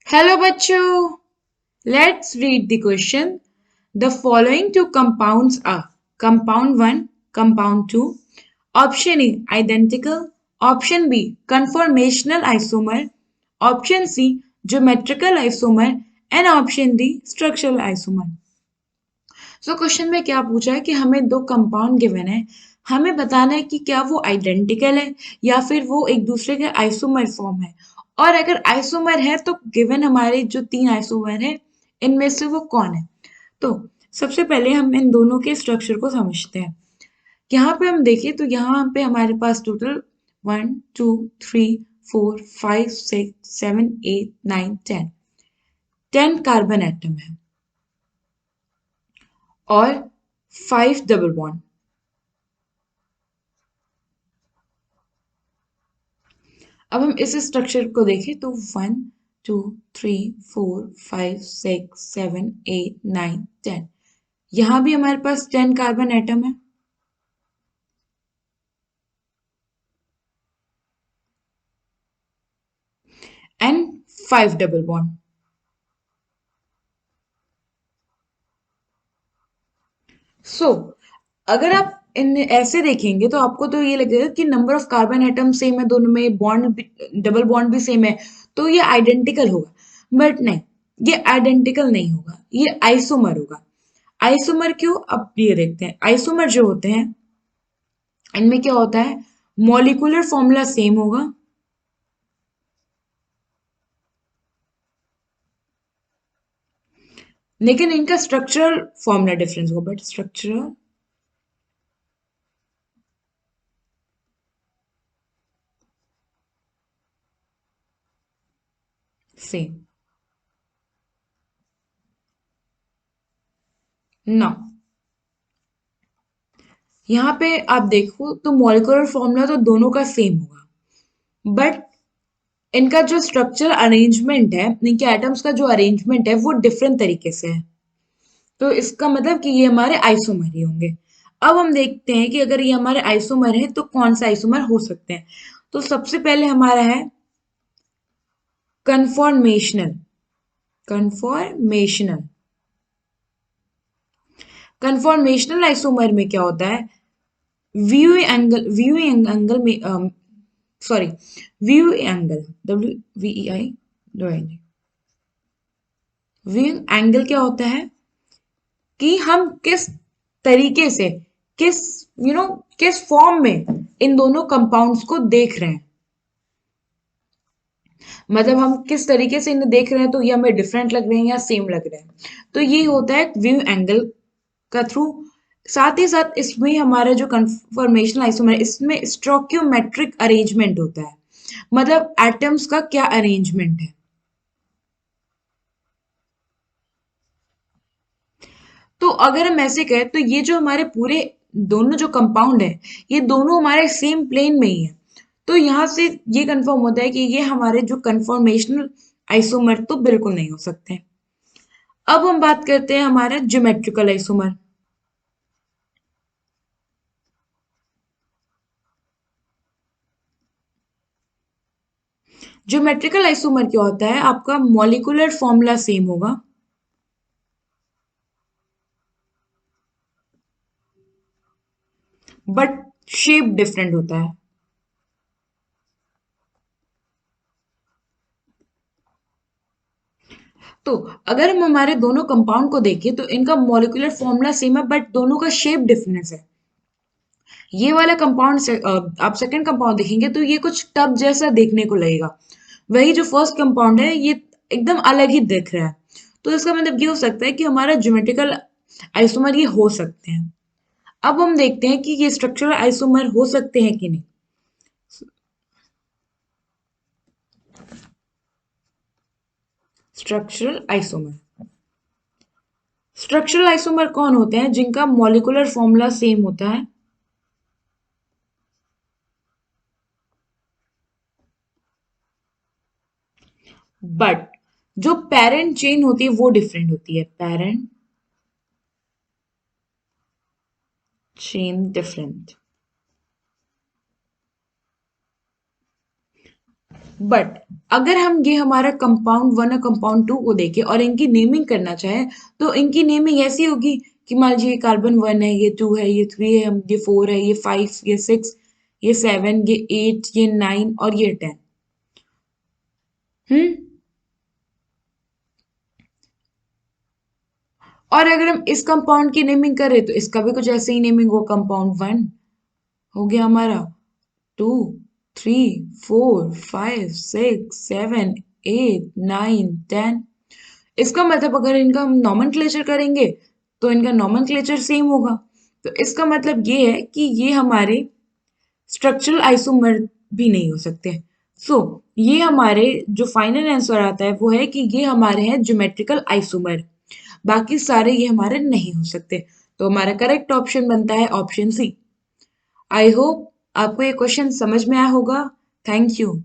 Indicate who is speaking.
Speaker 1: Hello bachcho. Let's read the question. The following two compounds are compound 1, compound 2. Option A identical, option B conformational isomer, option C geometrical isomer and option D structural isomer. Question में क्या पूछा है कि हमें दो compound given है, हमें बताना है कि क्या वो आइडेंटिकल है या फिर वो एक दूसरे के आइसोमर फॉर्म है, और अगर आइसोमर है तो गिवन हमारे जो तीन आइसोमर है इनमें से वो कौन है। तो सबसे पहले हम इन दोनों के स्ट्रक्चर को समझते हैं। यहाँ पे हम देखें तो यहाँ पे हमारे पास टोटल 1 2 3 4 5 6 7 8 9 10 10 कार्बन एटम है और 5 डबल बॉन्ड। अब हम इस स्ट्रक्चर को देखें तो 1 2 3 4 5 6 7 8 9 10, यहां भी हमारे पास 10 कार्बन एटम है एंड 5 डबल बॉन्ड। सो अगर आप इन ऐसे देखेंगे तो आपको तो ये लगेगा कि number of carbon atom same है दोनों में, बॉन्ड डबल बॉन्ड भी सेम है, तो ये आइडेंटिकल होगा। बट नहीं, ये आइडेंटिकल नहीं होगा, ये आइसोमर होगा। आइसोमर क्यों, अब ये देखते हैं। आइसोमर जो होते हैं इनमें क्या होता है, मॉलिक्यूलर फॉर्मूला सेम होगा लेकिन इनका स्ट्रक्चरल फॉर्मूला डिफरेंस होगा, बट स्ट्रक्चरल सेम। ना, यहाँ पे आप देखो तो मॉलिक्यूलर फॉर्मूला तो दोनों का सेम होगा, बट इनका जो स्ट्रक्चरल अरेंजमेंट है, इनके एटम्स का जो अरेंजमेंट है वो डिफरेंट तरीके से है। तो इसका मतलब कि ये हमारे आइसोमर ही होंगे। अब हम देखते हैं कि अगर ये हमारे आइसोमर है तो कौन सा आइसोमर हो सकते हैं। तो सबसे पहले हमारा है कन्फॉर्मेशनल। कन्फॉर्मेशनल कन्फॉर्मेशनल आइसोमर में क्या होता है, व्यू एंगल में, sorry, view angle, WVEI view angle क्या होता है कि हम किस तरीके से, किस किस फॉर्म में इन दोनों कंपाउंड्स को देख रहे हैं, मतलब हम किस तरीके से इन्हें देख रहे हैं, तो ये हमें डिफरेंट लग रहे हैं या सेम लग रहे हैं। तो ये होता है व्यू एंगल का थ्रू। साथ ही साथ इसमें हमारा जो कंफर्मेशन आइसोमर है इसमें स्टोइकियोमेट्रिक अरेंजमेंट होता है, मतलब एटम्स का क्या अरेंजमेंट है। तो अगर हम ऐसे कहें तो ये जो हमारे पूरे दोनों जो कंपाउंड है ये दोनों हमारे सेम प्लेन में ही है। तो यहाँ से ये कंफर्म होता है कि ये हमारे जो कंफर्मेशनल आइसोमर तो बिल्कुल नहीं हो सकते। अब हम बात करते हैं हमारा ज्योमेट्रिकल आइसोमर। ज्योमेट्रिकल आइसोमर क्या होता है, आपका मॉलिक्यूलर फॉर्मूला सेम होगा बट शेप डिफरेंट होता है। तो अगर हम हमारे दोनों कंपाउंड को देखें तो इनका मॉलिक्यूलर फॉर्मूला सेम है बट दोनों का शेप डिफरेंस है। ये वाला कंपाउंड से आप सेकंड कंपाउंड देखेंगे तो ये कुछ टब जैसा देखने को लगेगा, वही जो फर्स्ट कंपाउंड है ये एकदम अलग ही दिख रहा है। तो इसका मतलब ये हो सकता है कि हमारा ज्योमेट्रिकल आइसोमर ये हो सकते हैं। अब हम देखते हैं कि ये स्ट्रक्चरल आइसोमर हो सकते हैं कि नहीं। स्ट्रक्चरल आइसोमर, स्ट्रक्चरल आइसोमर कौन होते हैं, जिनका मॉलिक्यूलर फॉर्मूला सेम होता है बट जो पेरेंट चेन होती है वो डिफरेंट होती है। Parent chain different. बट अगर हम ये हमारा कंपाउंड 1 और कंपाउंड 2 को देखें और इनकी नेमिंग करना चाहें तो इनकी नेमिंग ऐसी होगी कि मान लीजिए ये कार्बन 1 है, ये 2 है, ये 3 है, ये 4 है, ये 5, ये 6, ये 7, ये 8, ये 9 और ये 10। हम्म। और अगर हम इस कंपाउंड की नेमिंग करें तो इसका भी कुछ ऐसे ही नेमिंग हो, कंपाउंड 1 हो गया हमारा, 2, 3, 4, 5, 6, 7, 8, 9, 10। इसका मतलब अगर इनका हम नॉमेनक्लेचर करेंगे तो इनका नॉमेनक्लेचर सेम होगा। तो इसका मतलब ये है कि ये हमारे स्ट्रक्चरल आइसोमर भी नहीं हो सकते। सो ये हमारे जो फाइनल आंसर आता है वो है कि ये हमारे हैं ज्योमेट्रिकल आइसोमर, बाकी सारे ये हमारे नहीं हो सकते। तो हमारा करेक्ट ऑप्शन बनता है ऑप्शन सी। आई होप आपको ये क्वेश्चन समझ में आया होगा। Thank you.